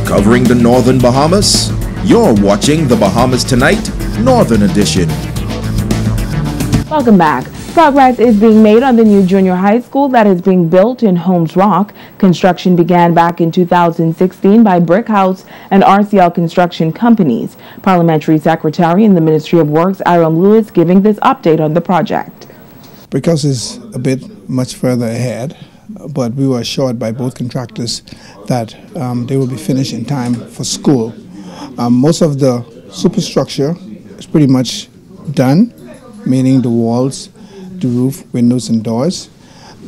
covering the northern Bahamas. You're watching the Bahamas Tonight, Northern Edition. Welcome back. Progress is being made on the new junior high school that is being built in Holmes Rock. Construction began back in 2016 by Brick House and RCL Construction Companies. Parliamentary Secretary in the Ministry of Works, Aaron Lewis, giving this update on the project. Brick House is a bit much further ahead, but we were assured by both contractors that they will be finished in time for school. Most of the superstructure is pretty much done, meaning the walls, the roof, windows and doors.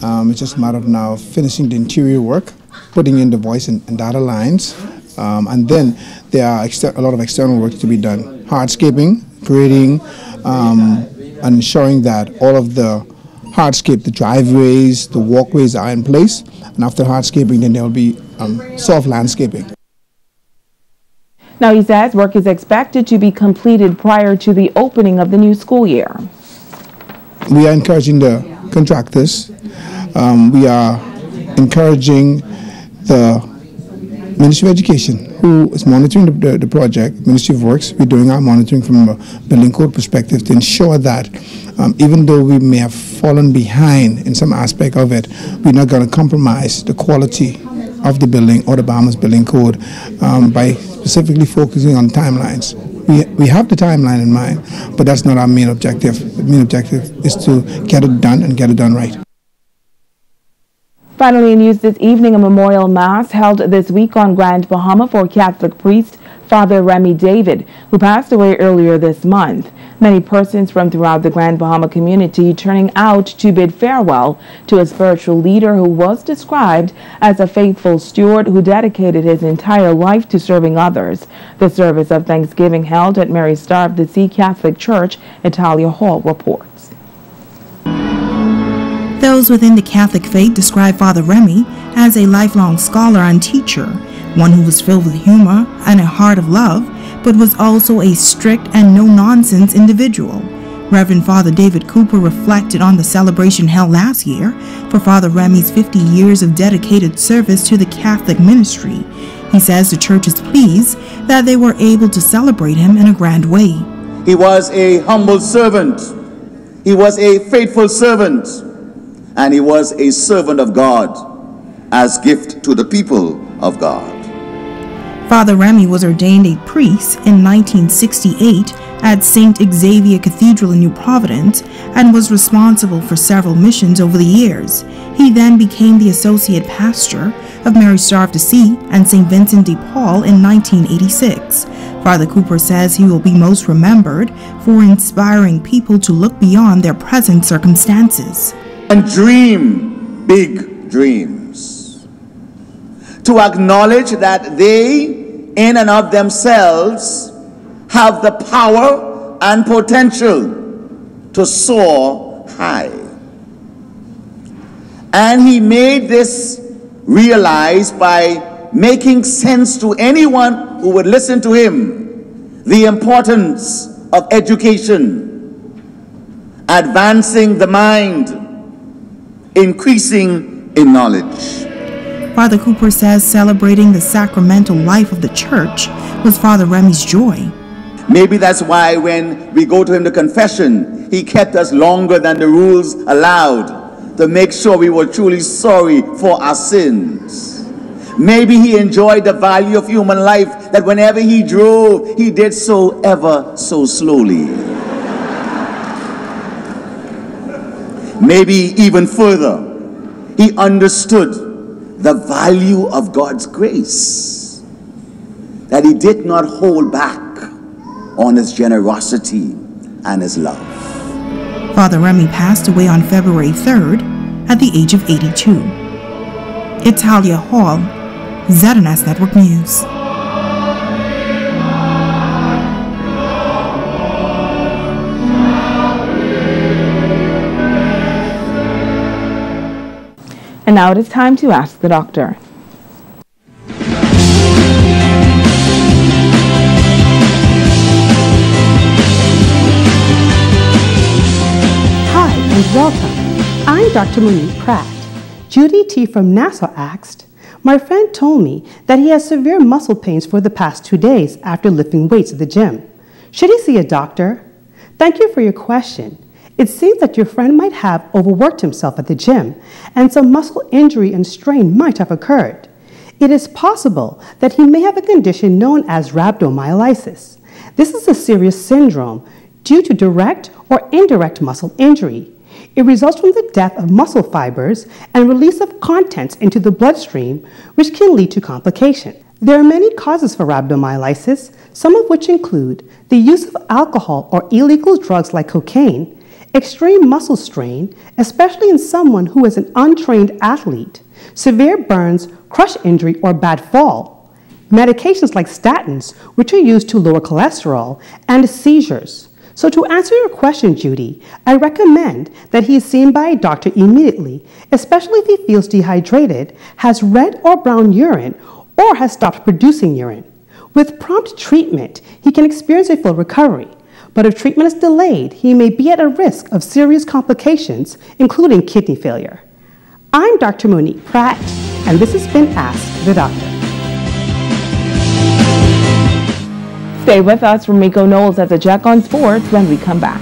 It's just a matter of now finishing the interior work, putting in the voice and data lines, and then there are a lot of external work to be done. Hardscaping, grading, and ensuring that all of the hardscape, the driveways, the walkways are in place, and after hardscaping then there will be soft landscaping. Now he says work is expected to be completed prior to the opening of the new school year. We are encouraging the contractors. We are encouraging the Ministry of Education, who is monitoring the project. Ministry of Works, we're doing our monitoring from a building code perspective to ensure that even though we may have fallen behind in some aspect of it, we're not going to compromise the quality of the building or the Bahamas building code by specifically focusing on timelines. We have the timeline in mind, but that's not our main objective. The main objective is to get it done and get it done right. Finally, in news this evening, a memorial mass held this week on Grand Bahama for Catholic priest Father Remy David, who passed away earlier this month. Many persons from throughout the Grand Bahama community turning out to bid farewell to a spiritual leader who was described as a faithful steward who dedicated his entire life to serving others. The service of Thanksgiving held at Mary Star of the Sea Catholic Church, Italia Hall reports. Those within the Catholic faith describe Father Remy as a lifelong scholar and teacher, one who was filled with humor and a heart of love, but was also a strict and no-nonsense individual. Reverend Father David Cooper reflected on the celebration held last year for Father Remy's 50 years of dedicated service to the Catholic ministry. He says the church is pleased that they were able to celebrate him in a grand way. He was a humble servant. He was a faithful servant. And he was a servant of God as gift to the people of God. Father Remy was ordained a priest in 1968 at St. Xavier Cathedral in New Providence and was responsible for several missions over the years. He then became the associate pastor of Mary Star of the Sea and St. Vincent de Paul in 1986. Father Cooper says he will be most remembered for inspiring people to look beyond their present circumstances. And dream big dreams. To acknowledge that they, in and of themselves, have the power and potential to soar high. And he made this realized by making sense to anyone who would listen to him the importance of education, advancing the mind, increasing in knowledge. Father Cooper says celebrating the sacramental life of the church was Father Remy's joy. Maybe that's why when we go to him to confession, he kept us longer than the rules allowed to make sure we were truly sorry for our sins. Maybe he enjoyed the value of human life, that whenever he drove, he did so ever so slowly. Maybe even further, he understood the value of God's grace, that he did not hold back on his generosity and his love. Father Remy passed away on February 3rd at the age of 82. Italia Hall, ZNS Network News. And now it is time to ask the doctor. Hi and welcome. I'm Dr. Monique Pratt. Judy T. from Nassau asked, My friend told me that he has severe muscle pains for the past 2 days after lifting weights at the gym. Should he see a doctor? Thank you for your question. It seems that your friend might have overworked himself at the gym, and some muscle injury and strain might have occurred. It is possible that he may have a condition known as rhabdomyolysis. This is a serious syndrome due to direct or indirect muscle injury. It results from the death of muscle fibers and release of contents into the bloodstream, which can lead to complications. There are many causes for rhabdomyolysis, some of which include the use of alcohol or illegal drugs like cocaine, extreme muscle strain, especially in someone who is an untrained athlete, severe burns, crush injury, or bad fall, medications like statins, which are used to lower cholesterol, and seizures. So to answer your question, Judy, I recommend that he is seen by a doctor immediately, especially if he feels dehydrated, has red or brown urine, or has stopped producing urine. With prompt treatment, he can experience a full recovery. But if treatment is delayed, he may be at a risk of serious complications, including kidney failure. I'm Dr. Monique Pratt, and this has been Ask the Doctor. Stay with us. Remy Knowles has a check on sports when we come back.